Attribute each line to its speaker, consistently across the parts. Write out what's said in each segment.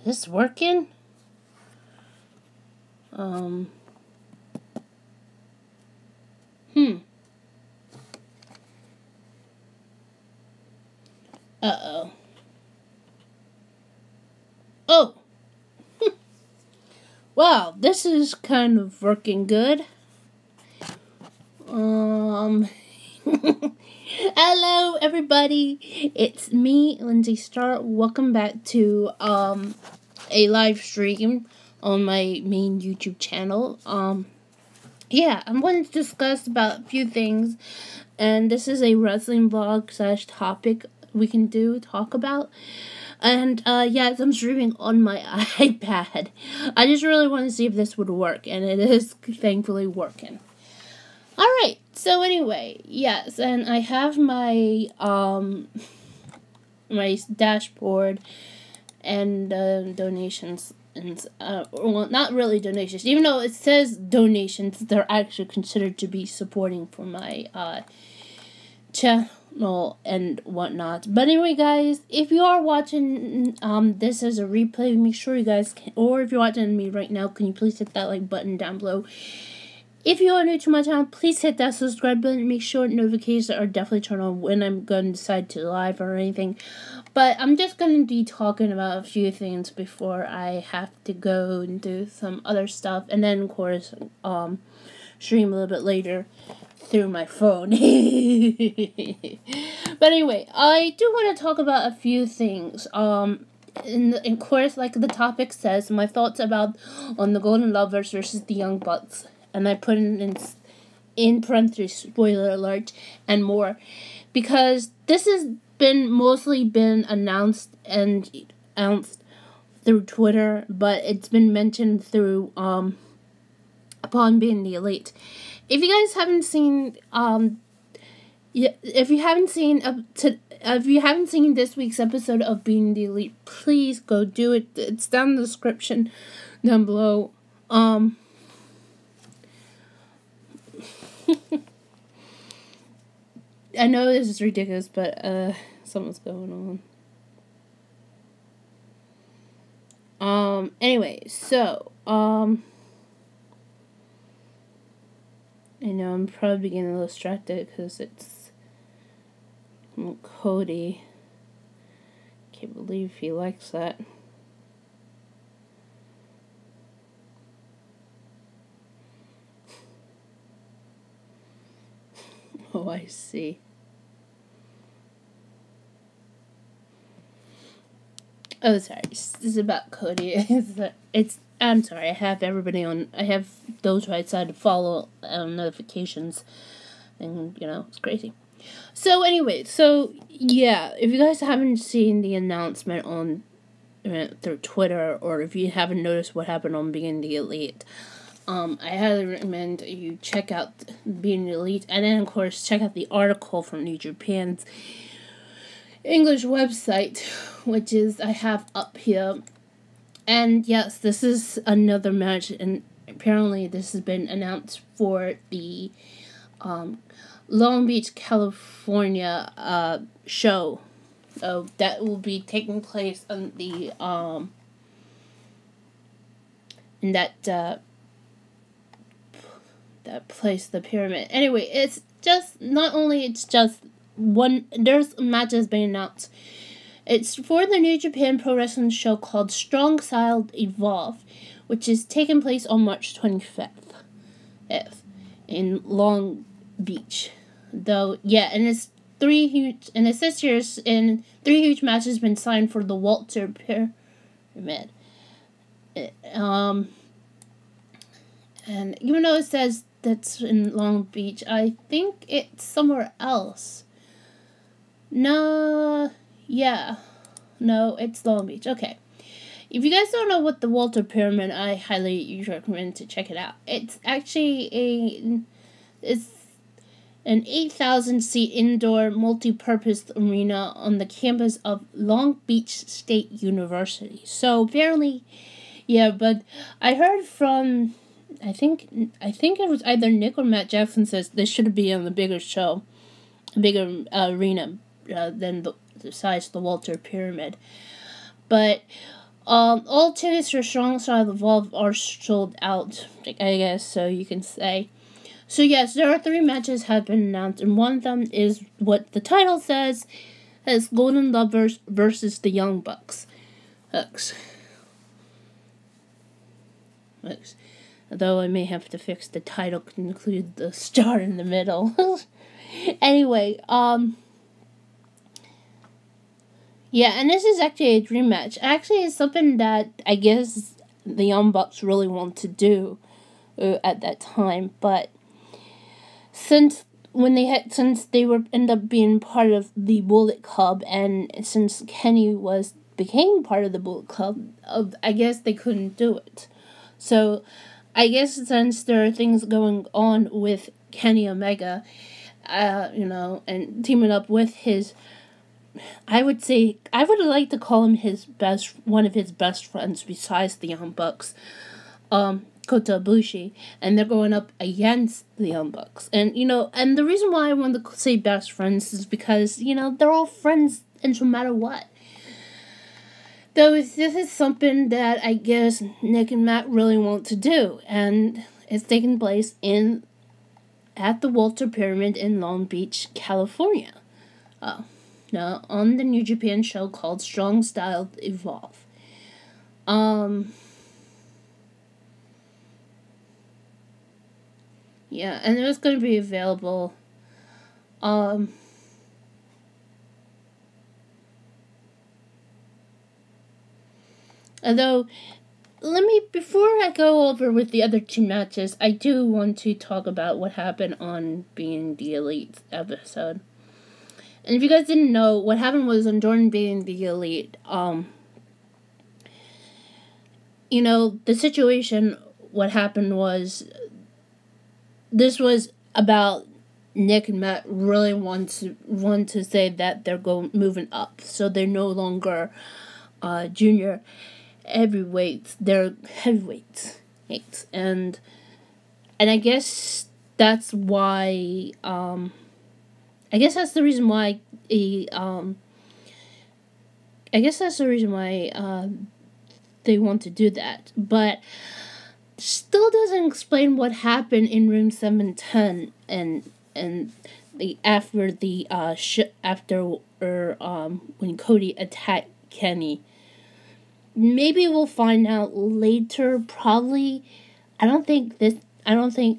Speaker 1: Is this working? Uh-oh. Oh! Wow, this is kind of working good. Hello, everybody. It's me, Lindsie Star. Welcome back to, a live stream on my main YouTube channel. Yeah, I'm going to discuss about a few things, and this is a wrestling vlog / topic we can talk about. And, yes, I'm streaming on my iPad. I just really want to see if this would work, and it is thankfully working. Alright, so anyway, yes, and I have my, my dashboard and, donations. And, well, not really donations. Even though it says donations, they're actually considered to be supporting for my channel and whatnot. But anyway, guys, if you are watching this as a replay, make sure you guys can, or if you're watching me right now, can you please hit that like button down below. If you are new to my channel, please hit that subscribe button. Make sure notifications are definitely turned on when I'm going to decide to live or anything. But I'm just going to be talking about a few things before I have to go and do some other stuff. And then, of course, stream a little bit later through my phone. But anyway, I do want to talk about a few things. In of course, like the topic says, my thoughts about on the Golden Lovers versus the Young Bucks. And I put in parentheses, spoiler alert, and more. Because this has mostly been announced through Twitter, but it's been mentioned through, upon being the elite. If you guys haven't seen, if you haven't seen this week's episode of Being the Elite, please go do it. It's down in the description down below. I know this is ridiculous, but something's going on. Anyway, so I know I'm probably getting a little distracted because it's Cody. Can't believe he likes that. Oh, I see. Oh, sorry. This is about Cody. I'm sorry. I have everybody on. I have those who I decided to follow notifications, and it's crazy. So anyway, yeah, if you guys haven't seen the announcement on through Twitter, or if you haven't noticed what happened on Being the Elite, I highly recommend you check out Being the Elite, and then, of course, check out the article from New Japan's English website, which I have up here. And yes, this is another match, and apparently this has been announced for the Long Beach, California show. So that will be taking place on the in that place, the pyramid. Anyway, it's just one. There's matches being announced. It's for the New Japan Pro Wrestling show called Strong Style Evolve, which is taking place on March 25th in Long Beach. Though, yeah, and it's it says here, in 3 huge matches been signed for the Walter Pyramid. And even though it says that's in Long Beach, I think it's somewhere else. No, it's Long Beach. Okay. If you guys don't know what the Walter Pyramid, I highly recommend to check it out. It's actually it's an 8,000-seat indoor multi-purpose arena on the campus of Long Beach State University. So apparently, yeah, but I heard from, I think it was either Nick or Matt Jackson says this should be on the bigger show, bigger arena than the size of the Walter Pyramid. But All tickets for Strong Style Evolve are sold out, I guess, so you can say. So yes, there are 3 matches have been announced, and one of them is what the title says, as Golden Lovers versus the Young Bucks. Although I may have to fix the title to include the star in the middle. Anyway, yeah, and this is actually a dream match. Actually, it's something that I guess the Young Bucks really want to do at that time, but since they were end up being part of the Bullet Club, and since Kenny became part of the Bullet Club, I guess they couldn't do it. So, I guess since there are things going on with Kenny Omega, and teaming up with his, I would like to call him one of his best friends besides the Young Bucks, Kota Ibushi, and they're going up against the Young Bucks. And, and the reason why I want to say best friends is because, they're all friends, and no matter what. Though this is something that I guess Nick and Matt really want to do, and it's taking place at the Walter Pyramid in Long Beach, California. Now, on the New Japan show called Strong Style Evolve. Yeah, and it was going to be available. Although, before I go over with the other 2 matches, I do want to talk about what happened on Being the Elite episode. And if you guys didn't know, what happened was on Jordan Being the Elite, the situation, what happened was, this was about Nick and Matt really want to say that they're moving up, so they're no longer junior heavyweights, they're heavyweights, and I guess that's why I guess that's the reason why they want to do that, but still doesn't explain what happened in room 710 and when Cody attacked Kenny. Maybe we'll find out later, probably. I don't think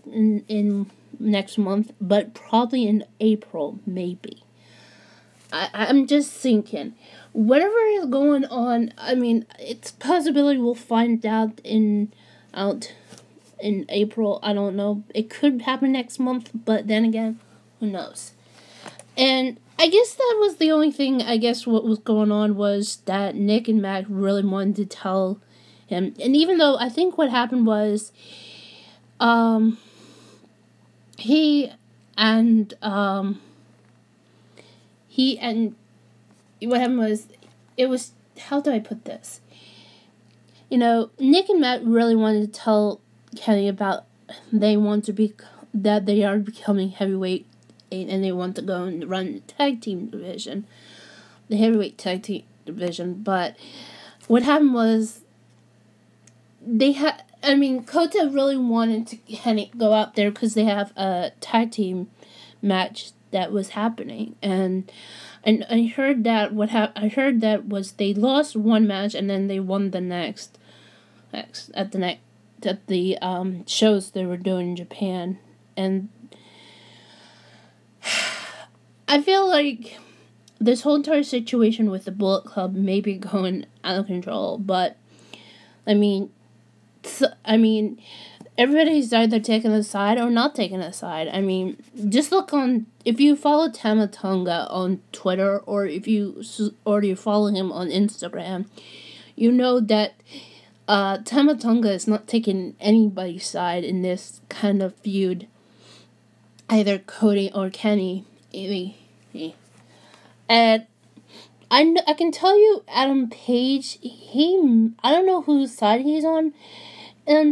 Speaker 1: in next month, but probably in April, maybe. I'm just thinking, whatever is going on, I mean, it's a possibility we'll find out in April. I don't know. It could happen next month, but then again, who knows? And I guess that was the only thing, I guess, what was going on was that Nick and Matt really wanted to tell him. And even though I think what happened was, what happened was, it was, how do I put this? Nick and Matt really wanted to tell Kenny about that they are becoming heavyweight, and they want to go and run the tag team division, the heavyweight tag team division. But what happened was, Kota really wanted to Kenny go out there because they have a tag team match that was happening, and I heard that I heard that was they lost one match and then they won the next at the shows they were doing in Japan. And I feel like this whole entire situation with the Bullet Club may be going out of control, but everybody's either taking a side or not taking a side. Just look if you follow Tama Tonga on Twitter, or if you follow him on Instagram, you know that Tama Tonga is not taking anybody's side in this kind of feud, either Cody or Kenny. And I can tell you, Adam Page, I don't know whose side he's on.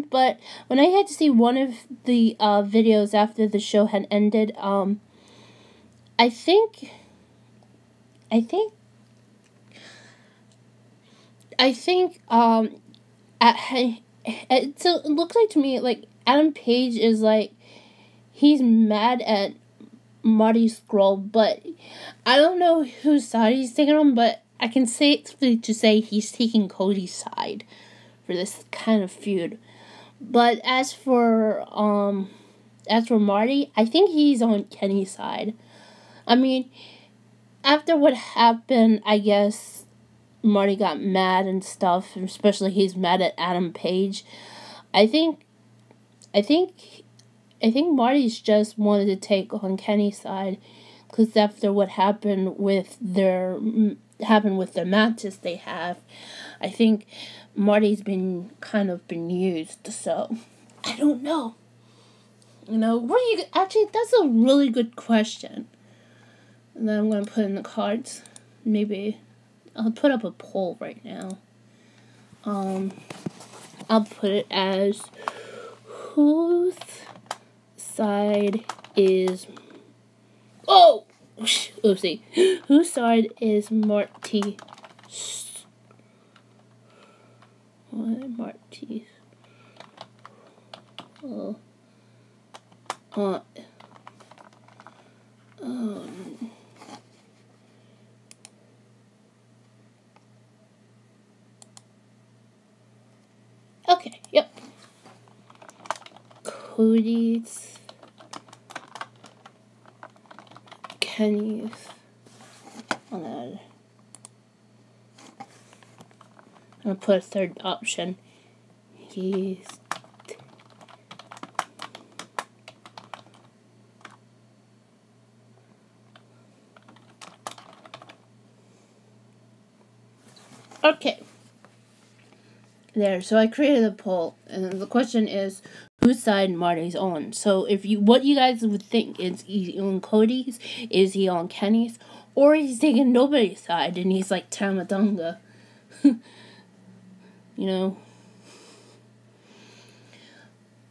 Speaker 1: But when I had to see one of the videos after the show had ended, I think I think so it looks like to me like Adam Page is like he's mad at Marty Scurll, but I don't know whose side he's taking on, but I can safely to say he's taking Cody's side for this kind of feud. But as for Marty, I think he's on Kenny's side. I mean, after what happened, I guess Marty got mad and stuff, especially he's mad at Adam Page. I think Marty's just wanted to take on Kenny's side, because after what happened with their matches they have, I think Marty's been used. So I don't know. What do you actually? That's a really good question. And then I'm gonna put in the cards. Maybe I'll put up a poll right now. I'll put it as whose side is oopsie. Whose side is Marty? Marty. Okay, yep. Cody's, Kenny's, I'm gonna put a third option. He's okay. There, so I created a poll, and the question is whose side Marty's on. So what you guys would think, is he on Cody's, is he on Kenny's, or he's taking nobody's side and he's like Tamadunga.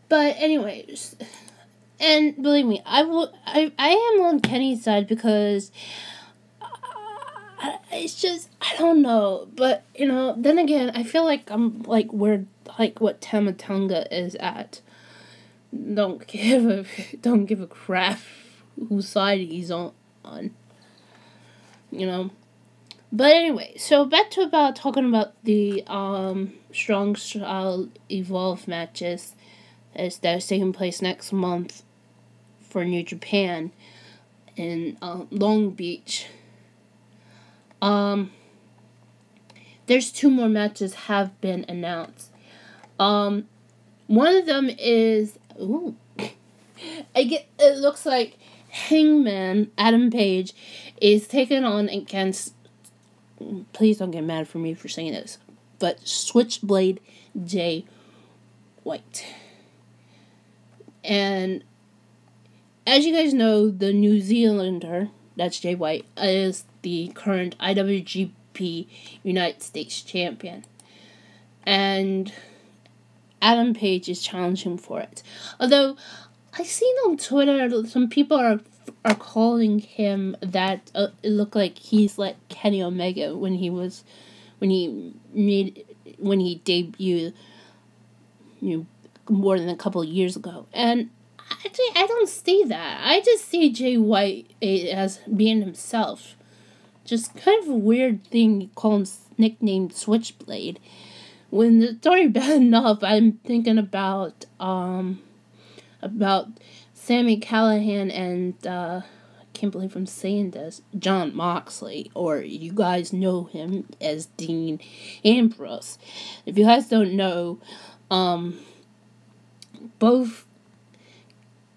Speaker 1: But anyways, and believe me, I am on Kenny's side because it's just, I don't know, but then again, I feel like I'm like where like what Tamatonga is at. Don't give a crap whose side he's on. But anyway, so back to talking about the Strong Style Evolve matches that's taking place next month for New Japan in Long Beach. There's 2 more matches have been announced. One of them is it looks like Hangman Adam Page is taking on against, please don't get mad for me for saying this, but Switchblade Jay White. And as you guys know, the New Zealander, that's Jay White, is the current IWGP United States champion. And Adam Page is challenging for it. Although, I've seen on Twitter, some people are calling him that it looked like he's like Kenny Omega when he debuted more than a couple of years ago. And actually, I don't see that. I just see Jay White as being himself. Just kind of a weird thing you call him nicknamed Switchblade. When the story bad enough, I'm thinking about Sami Callihan and I can't believe I'm saying this, Jon Moxley, or you guys know him as Dean Ambrose. If you guys don't know, both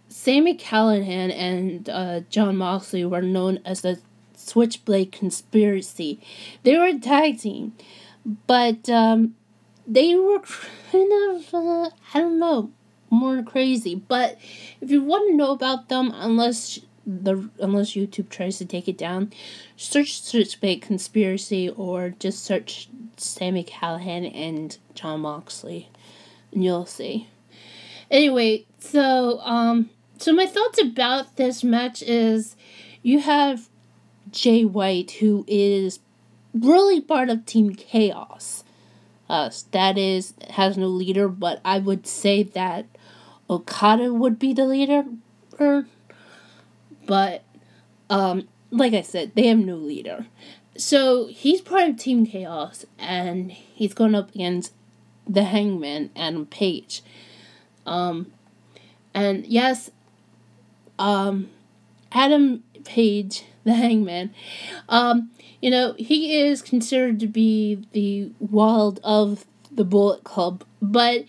Speaker 1: Sami Callihan and Jon Moxley were known as the Switchblade Conspiracy. They were a tag team, but they were kind of, I don't know, more crazy. But if you want to know about them, unless YouTube tries to take it down, search Switchblade Conspiracy or just search Sami Callihan and Jon Moxley, and you'll see. Anyway, so my thoughts about this match is you have Jay White, who is really part of Team Chaos. status, has no leader, but I would say that Okada would be the leader. But, like I said, they have no leader. So, he's part of Team Chaos, and he's going up against the Hangman, Adam Page. And yes, Adam Page, the Hangman, he is considered to be the Wild of the Bullet Club, but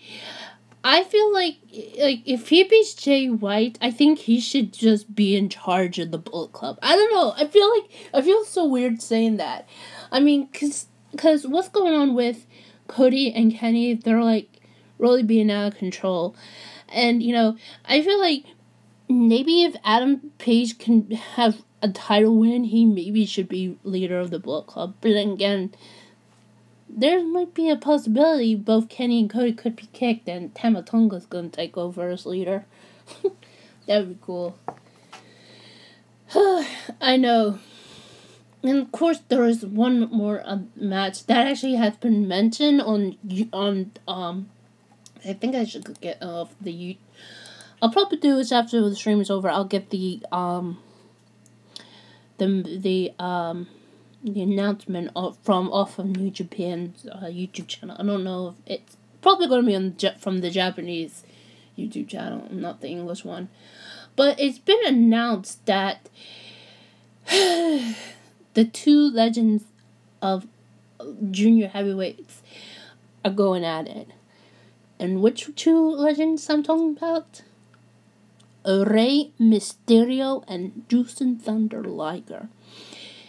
Speaker 1: I feel like if he beats Jay White, I think he should just be in charge of the Bullet Club. I don't know. I feel so weird saying that. I mean, cause what's going on with Cody and Kenny? They're like really being out of control, and I feel like maybe if Adam Page can have a title win, he maybe should be leader of the Bullet Club. But then again, there might be a possibility both Kenny and Cody could be kicked and Tama Tonga's gonna take over as leader. That would be cool. I know. And of course there is one more match that actually has been mentioned on I think I should get off the I'll probably do this after the stream is over. I'll get the announcement off of New Japan's YouTube channel. I don't know if it's probably going to be from the Japanese YouTube channel, not the English one. But it's been announced that the two legends of junior heavyweights are going at it. And which two legends I'm talking about? Rey Mysterio and Jushin Thunder Liger.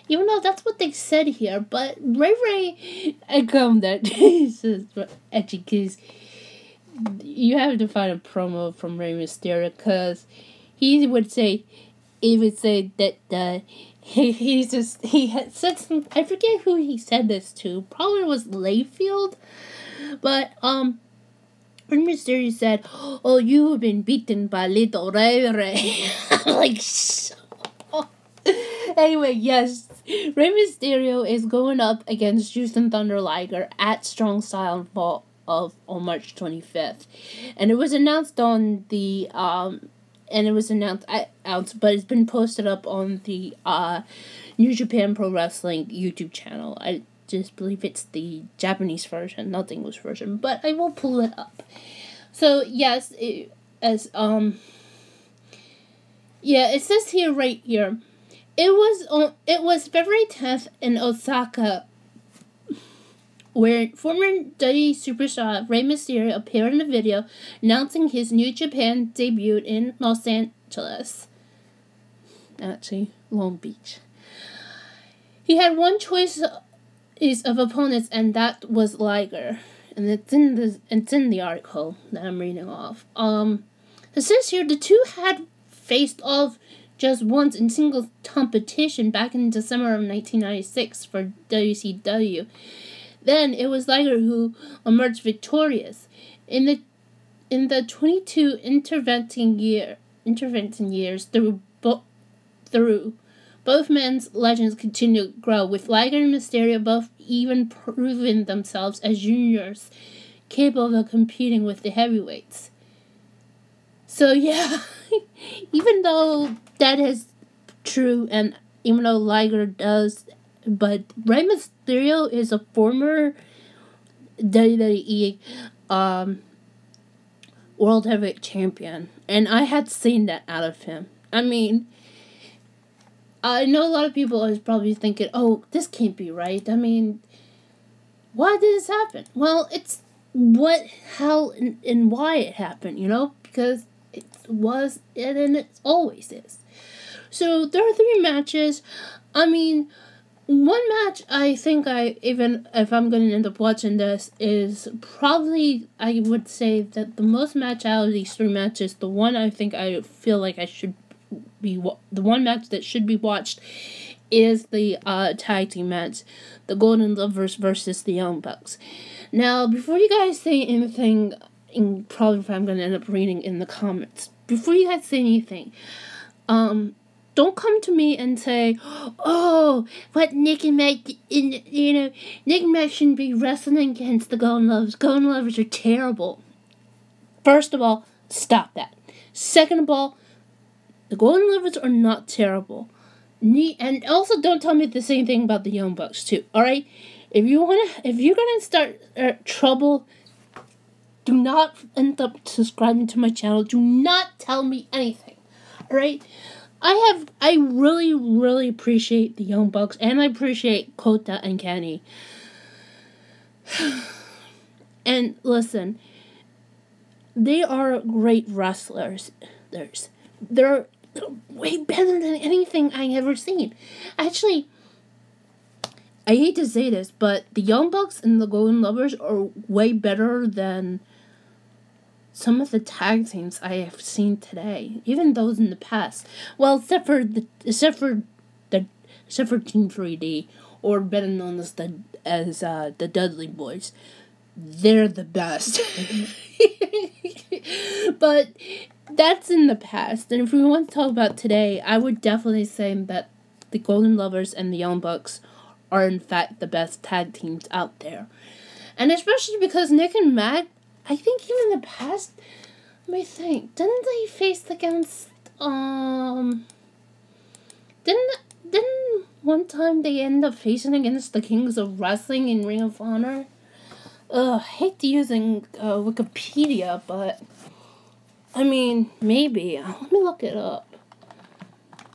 Speaker 1: Even though that's what they said here, but Ray, I come that this is edgy because you have to find a promo from Rey Mysterio because he would say that he had said some. I forget who he said this to. Probably was Layfield, but Rey Mysterio said, "Oh, you have been beaten by little Ray." Like. Anyway, yes, Rey Mysterio is going up against Jushin Thunder Liger at Strong Style on March 25th, and it was announced on the but it's been posted up on the New Japan Pro Wrestling YouTube channel. I just believe it's the Japanese version, not the English version, but I will pull it up. So yes, it says here right here. It was February 10th in Osaka, where former WWE superstar Rey Mysterio appeared in a video announcing his New Japan debut in Los Angeles. Actually, Long Beach. He had one choice of opponents, and that was Liger, and it's in the article that I'm reading off. It says here the two had faced off just once in singles competition back in December of 1996 for WCW. Then it was Liger who emerged victorious. In the 22 interventing years through both men's legends continue to grow, with Liger and Mysterio both even proving themselves as juniors capable of competing with the heavyweights. So yeah, even though that is true, and even though Liger does, but Rey Mysterio is a former WWE World Heavyweight Champion, and I had seen that out of him. I mean, I know a lot of people are probably thinking, oh, this can't be right. I mean, why did this happen? Well, it's how, and why it happened, because it was, and it always is. So, there are 3 matches. I mean, one match I think even if I'm going to end up watching this, is probably, I would say that the most match out of these 3 matches, the one I think I feel like the one match that should be watched is the tag team match, the Golden Lovers versus the Young Bucks. Now, before you guys say anything, probably if I'm going to end up reading in the comments, before you guys say anything, don't come to me and say, "Oh, what Nick and Matt, Nick and Matt shouldn't be wrestling against the Golden Lovers. Golden Lovers are terrible." First of all, stop that. Second of all, the Golden Lovers are not terrible. And also, don't tell me the same thing about the Young Bucks too. All right, if you're gonna start trouble, do not end up subscribing to my channel. Do not tell me anything. All right. I really, really appreciate the Young Bucks, and I appreciate Kota and Kenny. And listen, they are great wrestlers. They're way better than anything I've ever seen. Actually, I hate to say this, but the Young Bucks and the Golden Lovers are way better than some of the tag teams I have seen today, even those in the past. Well, except for Team 3D, or better known as the Dudley Boys. They're the best. But that's in the past. And if we want to talk about today, I would definitely say that the Golden Lovers and the Young Bucks are in fact the best tag teams out there. And especially because Nick and Matt, I think even in the past, let me think, didn't they face against, didn't one time they end up facing against the Kings of Wrestling in Ring of Honor? I hate using Wikipedia, but, I mean, maybe. Let me look it up.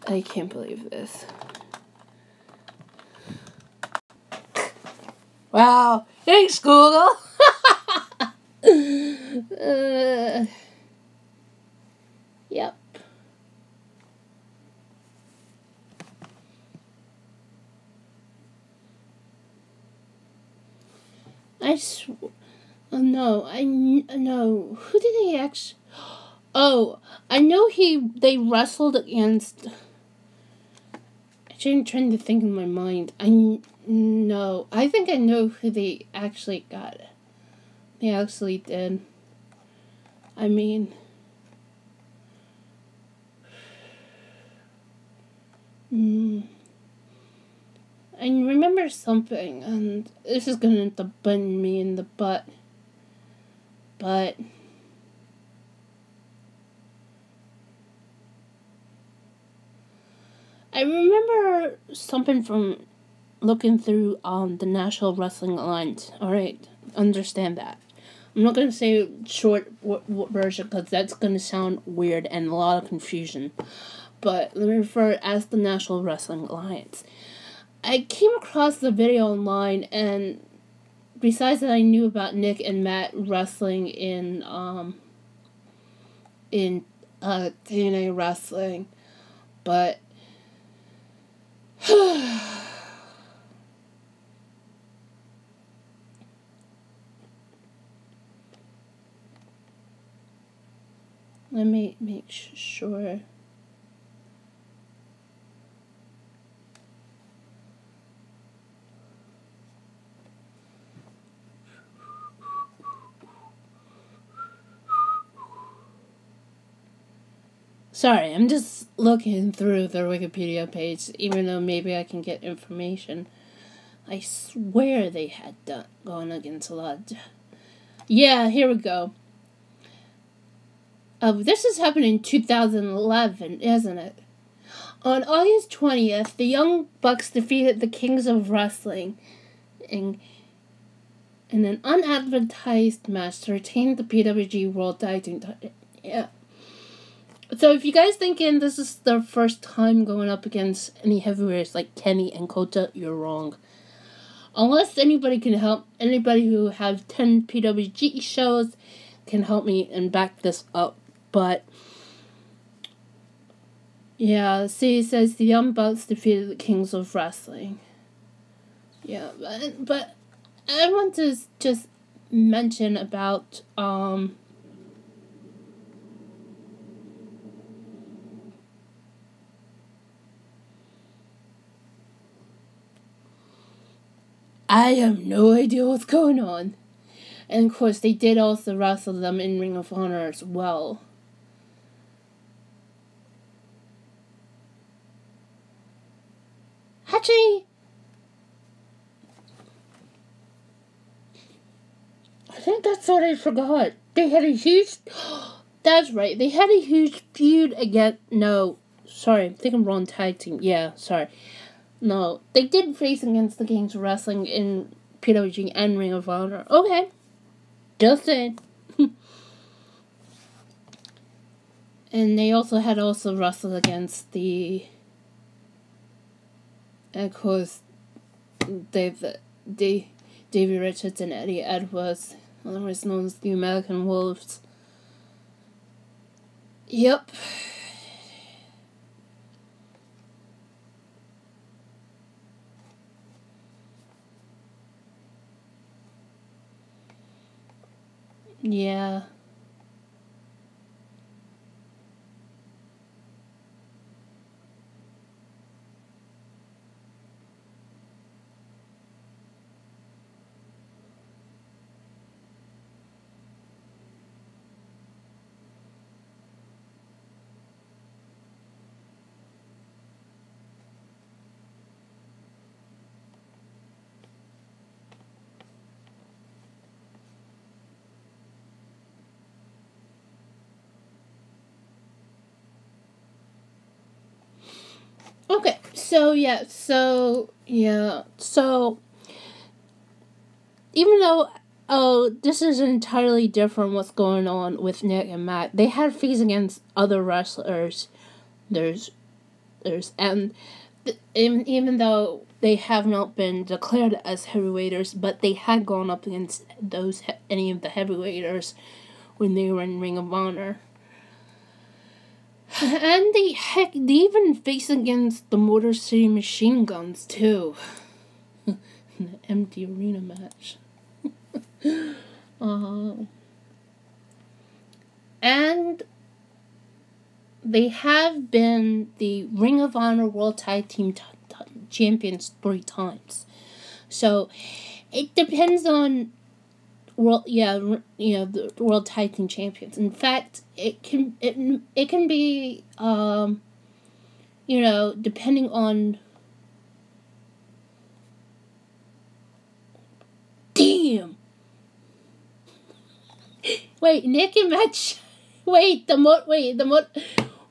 Speaker 1: I can't believe this. Wow, thanks, Google! Yep. No. Who did he actually? Oh, I know they wrestled against. I'm trying to think in my mind. I think I know who they actually got. They actually did. I mean, I remember something, and this is gonna end up biting me in the butt. But I remember something from looking through the National Wrestling Alliance. Alright, understand that. I'm not going to say short version because that's going to sound weird and a lot of confusion. But let me refer it as the National Wrestling Alliance. I came across the video online, and besides that, I knew about Nick and Matt wrestling in TNA wrestling, but let me make sure. Sorry, I'm just looking through their Wikipedia page, even though maybe I can get information. I swear they had gone against a lot of... Yeah, here we go. This has happened in 2011, isn't it? On August 20th, the Young Bucks defeated the Kings of Wrestling in an unadvertised match to retain the PWG World Tag Team title. Yeah. So if you guys thinking this is their first time going up against any heavyweights like Kenny and Kota, you're wrong. Unless anybody who has 10 PWG shows can help me and back this up. But yeah, see, it says the Young Bucks defeated the Kings of Wrestling. Yeah, but I want to just mention about I have no idea what's going on. And of course, they did also wrestle them in Ring of Honor as well. Actually, I think that's what I forgot. They had a huge... That's right. They had a huge feud against... No. Sorry. I'm thinking wrong tag team. Yeah, sorry. No. They did face against the Kings of Wrestling in PWG and Ring of Honor. Okay. Just saying. And they also had wrestled against the... And of course, Davey Richards and Eddie Edwards, otherwise known as the American Wolves. Yep. Yeah. Okay, so even though this is entirely different what's going on with Nick and Matt, they had feats against other wrestlers. Even though they have not been declared as heavyweights, but they had gone up against any of the heavyweights when they were in Ring of Honor. And they even faced against the Motor City Machine Guns, too. An empty arena match. And they have been the Ring of Honor World Tag Team Champions 3 times. So, it depends on the World Tag Team Champions. In fact, it can be depending on... Damn. Wait, Nick and Matt.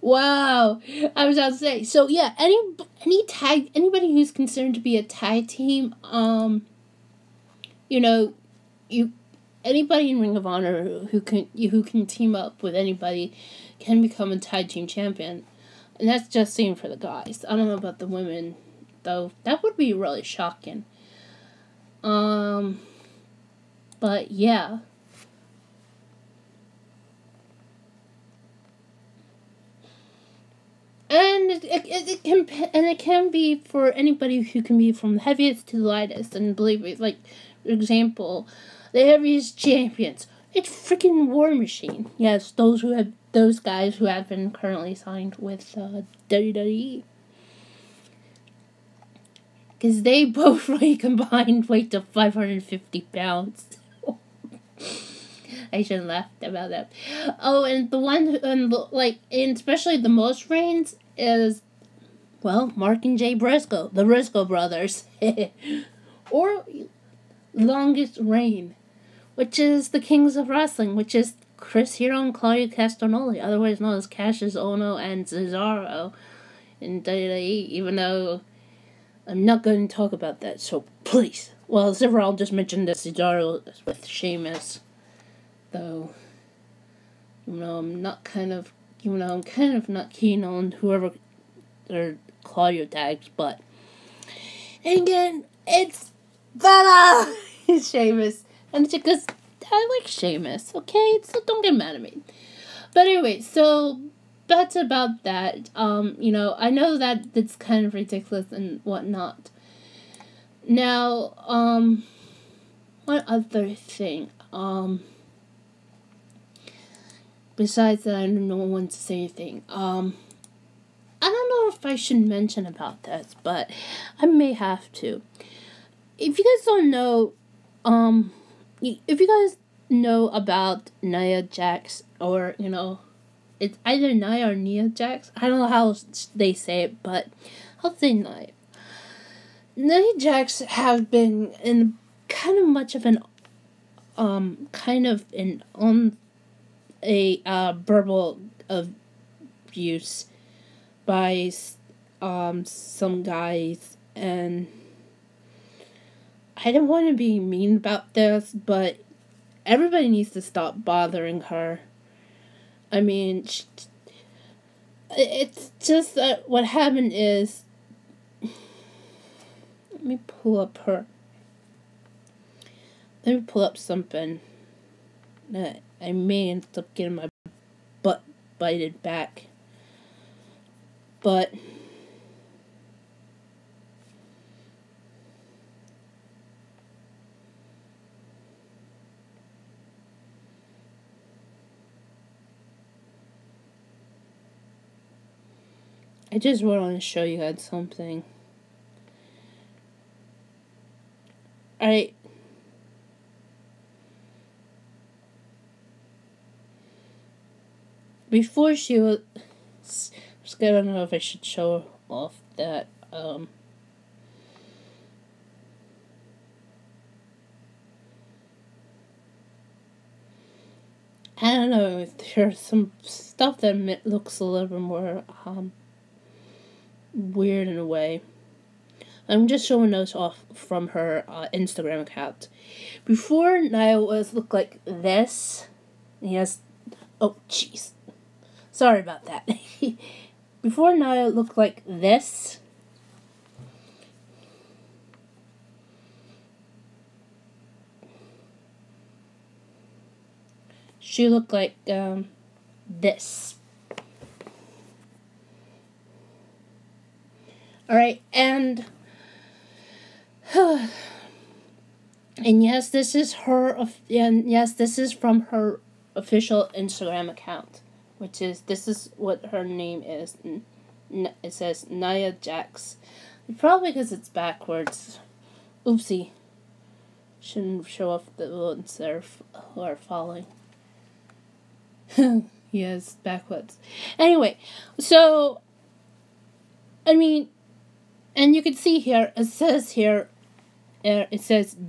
Speaker 1: Wow, I was about to say. So yeah, anybody who's considered to be a tag team, anybody in Ring of Honor who can team up with anybody can become a tag team champion, and that's just same for the guys. I don't know about the women, though. That would be really shocking. But yeah. And it can be for anybody who can be from the heaviest to the lightest. And believe me, like, for example, the heaviest champions, it's freaking War Machine. Yes, those guys who have been currently signed with WWE. Because they both weigh combined weight to 550 pounds. I shouldn't laugh about that. Oh, and the one, and especially the most reigns is, well, Mark and Jay Briscoe, the Briscoe brothers. Or longest reign, which is the Kings of Wrestling, which is Chris Hero and Claudio Castagnoli, otherwise known as Cassius Ohno and Cesaro in WWE, even though I'm not going to talk about that, so please. Well, I'll just mention that Cesaro with Sheamus. Though, I'm kind of not keen on whoever their Claudio tags, but and again, it's Bella Sheamus, and it's because I like Sheamus, okay? So don't get mad at me. But anyway, so that's about that. I know that it's kind of ridiculous and whatnot. Now, what other thing? Besides that, I don't want to say anything. I don't know if I should mention about this, but I may have to. If you guys don't know, if you guys know about Nia Jax, or, it's either Nia or Nia Jax. I don't know how they say it, but I'll say Nia. Nia Jax have been in kind of much of an kind of an on a verbal abuse by some guys, and I don't want to be mean about this, but everybody needs to stop bothering her. I mean, it's just that what happened is, let me pull up something that I may end up getting my butt bited back. But I just want to show you guys something. Alright. Before she was, I don't know if I should show off that, I don't know if there's some stuff that looks a little bit more, weird in a way. I'm just showing those off from her Instagram account. Before, Nia looked like this. Yes. Oh, jeez. Sorry about that. Before, Nia looked like this. She looked like this. Alright, and yes, this is this is from her official Instagram account, which is, this is what her name is. It says Nia Jax. Probably because it's backwards. Oopsie. Shouldn't show off the ones that who are following. Yes, backwards. Anyway, so, I mean, and you can see here, it says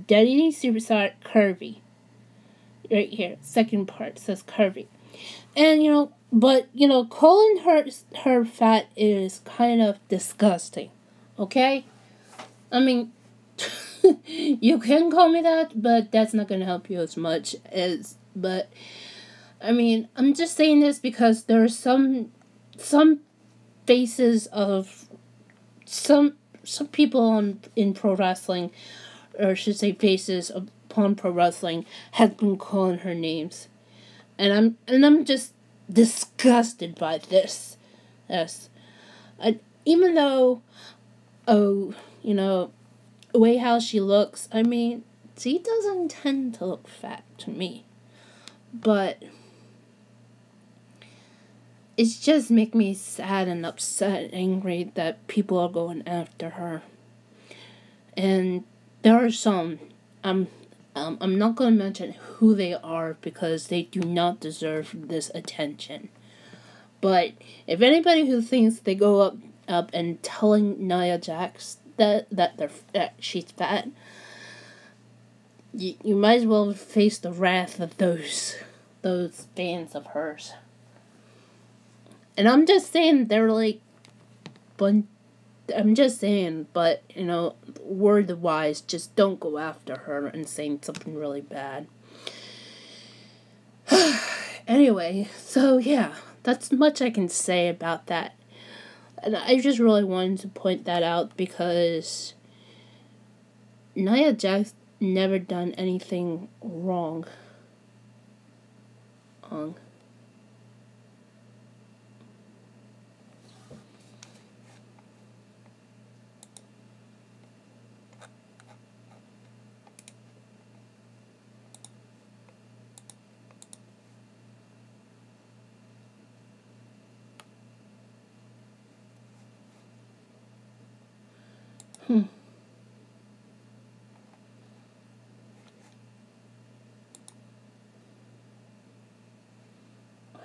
Speaker 1: Dating Superstar Curvy. Right here, second part says curvy. And, but, calling her fat is kind of disgusting. Okay? I mean, you can call me that, but that's not going to help you as much but, I mean, I'm just saying this because there are some faces of some people in pro wrestling, or I should say faces upon pro wrestling, have been calling her names, and I'm just disgusted by this. Yes, even though, the way how she looks, I mean, she doesn't tend to look fat to me, but it's just make me sad and upset and angry that people are going after her. And there are some, I'm not going to mention who they are because they do not deserve this attention. But if anybody who thinks they go up and telling Nia Jax that she's fat, you might as well face the wrath of those fans of hers. And I'm just saying, but word-wise, just don't go after her and saying something really bad. Anyway, so yeah, that's much I can say about that. And I just really wanted to point that out because Nia Jax never done anything wrong.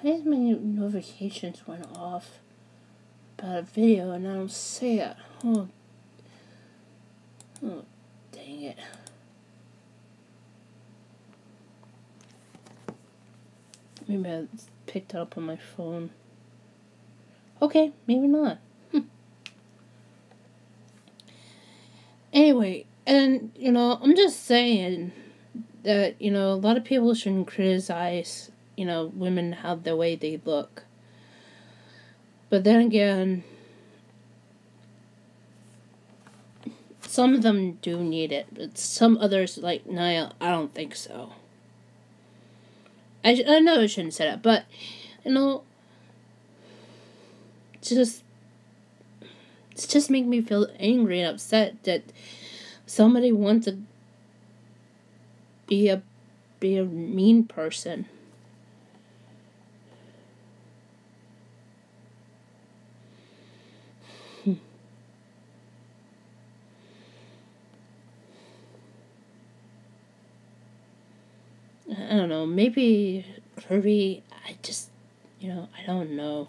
Speaker 1: Why is my notifications went off about a video and I don't see it? Oh. Oh, dang it. Maybe I picked it up on my phone. Okay, maybe not. Anyway, and, I'm just saying that, a lot of people shouldn't criticize, women how the way they look. But then again, some of them do need it, but some others, like Niall, I don't think so. I know I shouldn't say that, but, it's just make me feel angry and upset that somebody wants to be a mean person. I don't know, maybe Kirby, I just, I don't know.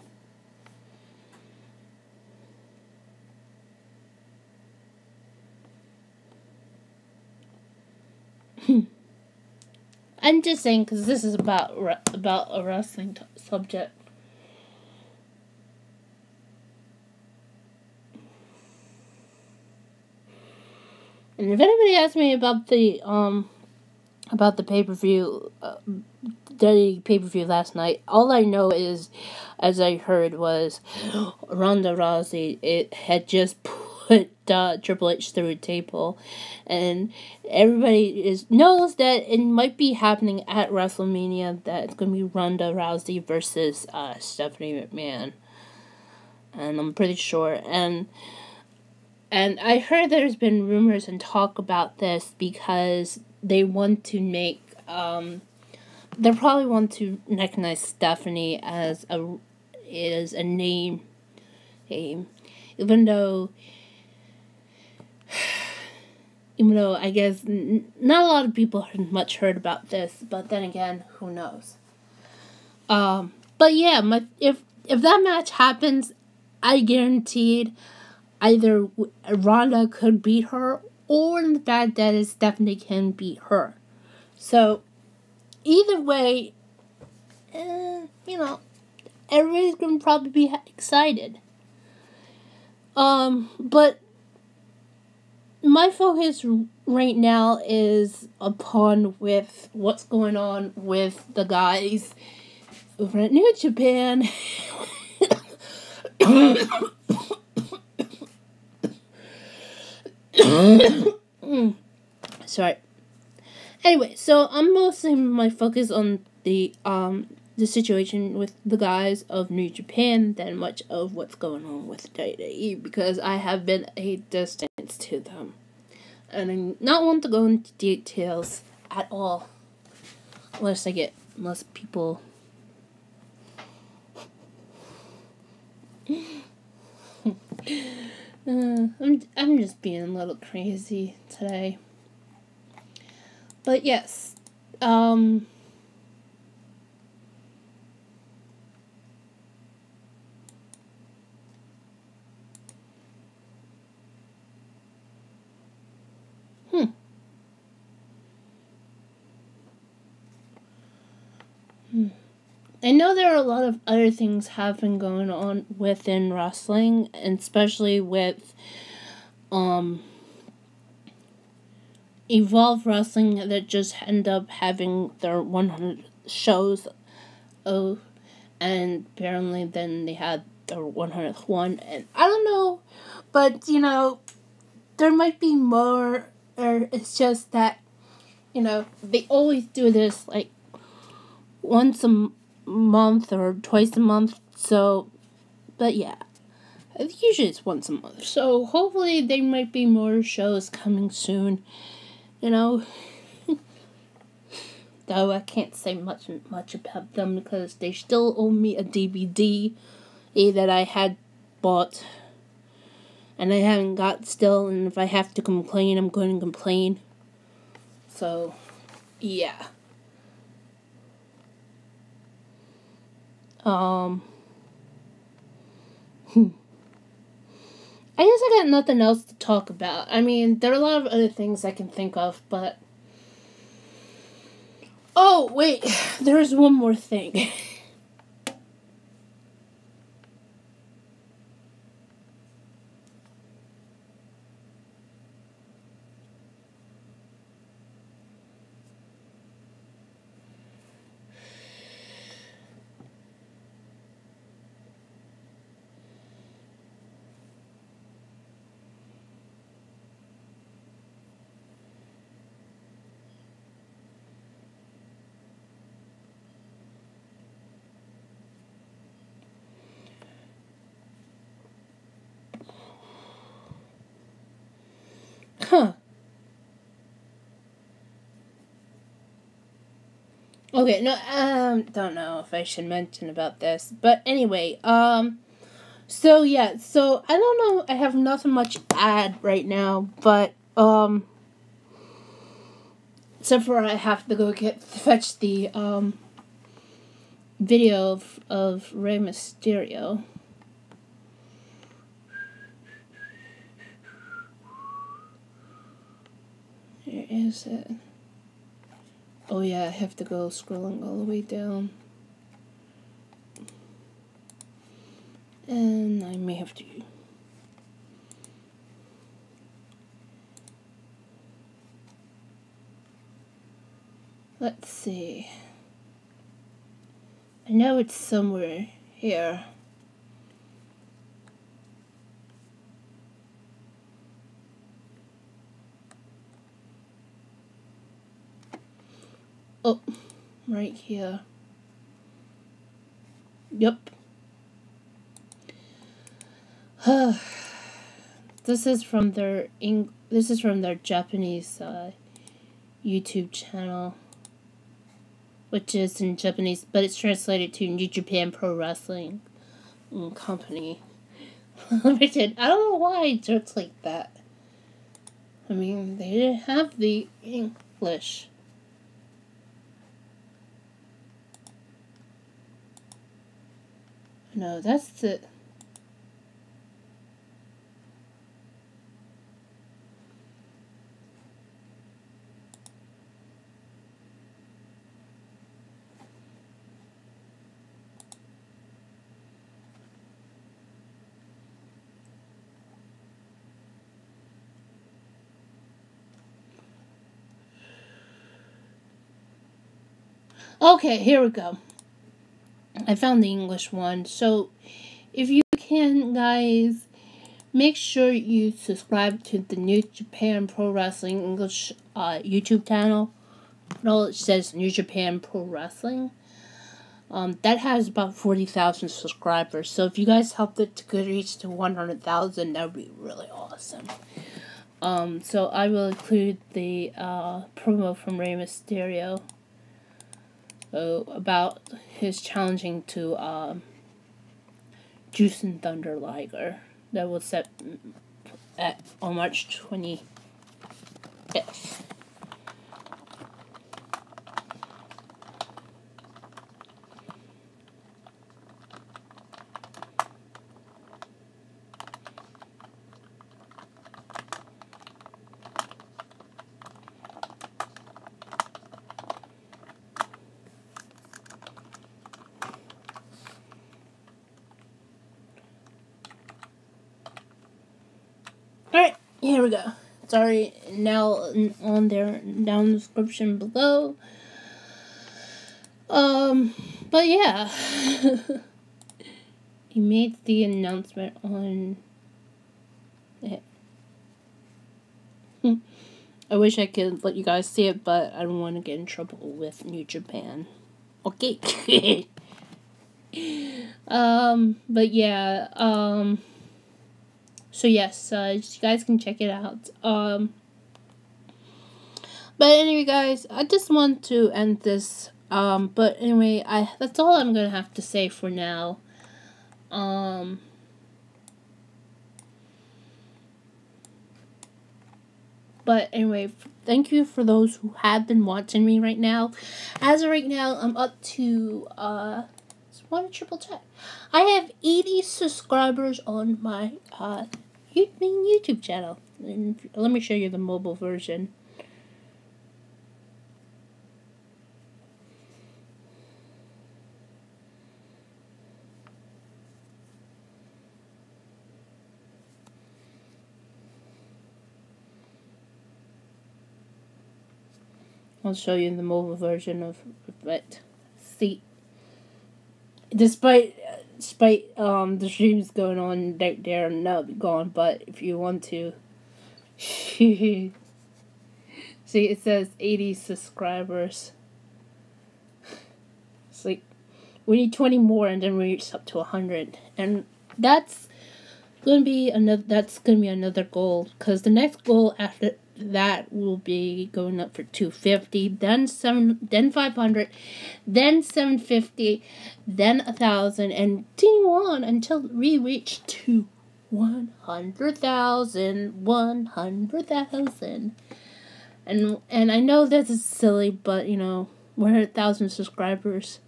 Speaker 1: I'm just saying because this is about a wrestling subject. And if anybody asks me about the pay-per-view, the pay-per-view last night, all I know is, as I heard, was Ronda Rousey, it had just put Triple H through a table, and everybody knows that it might be happening at WrestleMania, that it's going to be Ronda Rousey versus Stephanie McMahon, and I'm pretty sure, and I heard there's been rumors and talk about this because they want to make, they probably want to recognize Stephanie as a name, even though I guess not a lot of people have much heard about this, but then again, who knows? But yeah, if that match happens, I guaranteed either Ronda could beat her, or the fact that Stephanie can beat her. So, either way, everybody's gonna probably be excited. But my focus right now is upon with what's going on with the guys over at New Japan. Sorry. Anyway, so I'm mostly my focus on the situation with the guys of New Japan than much of what's going on with WWE, because I have been a distance to them. And I not want to go into details at all. Unless people I'm just being a little crazy today. But yes, I know there are a lot of other things have been going on within wrestling, and especially with Evolve Wrestling that just end up having their 100 shows. Oh, and apparently then they had their 100th one, and I don't know, but there might be more, or it's just that they always do this like once a month or twice a month. So, but yeah, usually it's once a month. So hopefully there might be more shows coming soon. Though I can't say much about them because they still owe me a DVD that I had bought and I haven't got still. And if I have to complain, I'm going to complain. So, yeah. I guess I got nothing else to talk about. I mean, there are a lot of other things I can think of, but... Oh, wait. There's one more thing. Huh. Okay, no, don't know if I should mention about this, but anyway, so yeah, so I don't know, I have nothing much to add right now, but, except for I have to go fetch the, video of Rey Mysterio. Where is it? Oh yeah, I have to go scrolling all the way down. And I may have to... Let's see. I know it's somewhere here. Oh, right here. Yep. This is from their Japanese YouTube channel, which is in Japanese, but it's translated to New Japan Pro Wrestling Company Limited. I don't know why it looks like that. I mean, they didn't have the English. No, that's it. Okay, here we go. I found the English one. So, if you can, guys, make sure you subscribe to the New Japan Pro Wrestling English YouTube channel. No, it says New Japan Pro Wrestling. That has about 40,000 subscribers. So if you guys helped it to reach to 100,000, that would be really awesome. So I will include the promo from Rey Mysterio about his challenging to Juice and Thunder Liger. That was set on March 25th. Alright, here we go. Sorry, now on there, down in the description below. But yeah. He made the announcement on it. I wish I could let you guys see it, but I don't want to get in trouble with New Japan. Okay. But yeah, so yes, you guys can check it out. But anyway, guys, I just want to end this. But anyway, that's all I'm gonna have to say for now. But anyway, thank you for those who have been watching me right now. As of right now, I'm up to just want to triple check. I have 80 subscribers on my main YouTube channel. And let me show you the mobile version. I'll show you the mobile version of it. See, despite the streams going on, they're not gone. But if you want to, see, it says 80 subscribers. It's like we need 20 more, and then we reach up to 100, and that's gonna be another goal. Cause the next goal after that will be going up for 250, then 500, then 750, then 1,000, and continue on until we reach to 100,000. And I know this is silly, but 100,000 subscribers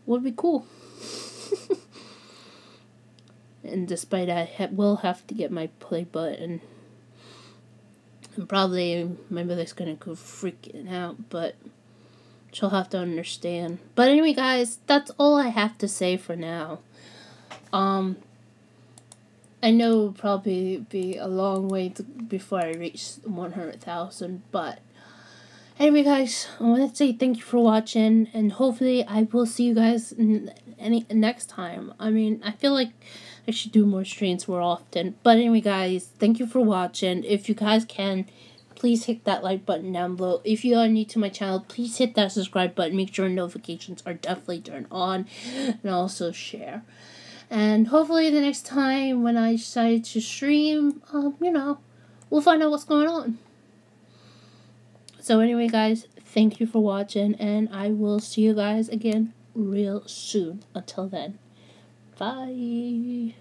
Speaker 1: would be cool. And despite I will have to get my play button. And probably my mother's gonna go freaking out, but she'll have to understand. But anyway, guys, that's all I have to say for now. I know it'll probably be a long way before I reach 100,000, but anyway, guys, I want to say thank you for watching, and hopefully I will see you guys next time. I mean, I feel like I should do more streams more often. But anyway, guys, thank you for watching. If you guys can, please hit that like button down below. If you are new to my channel, please hit that subscribe button. Make sure notifications are definitely turned on. And also share. And hopefully the next time when I decide to stream, we'll find out what's going on. So anyway, guys, thank you for watching. And I will see you guys again real soon. Until then. Bye.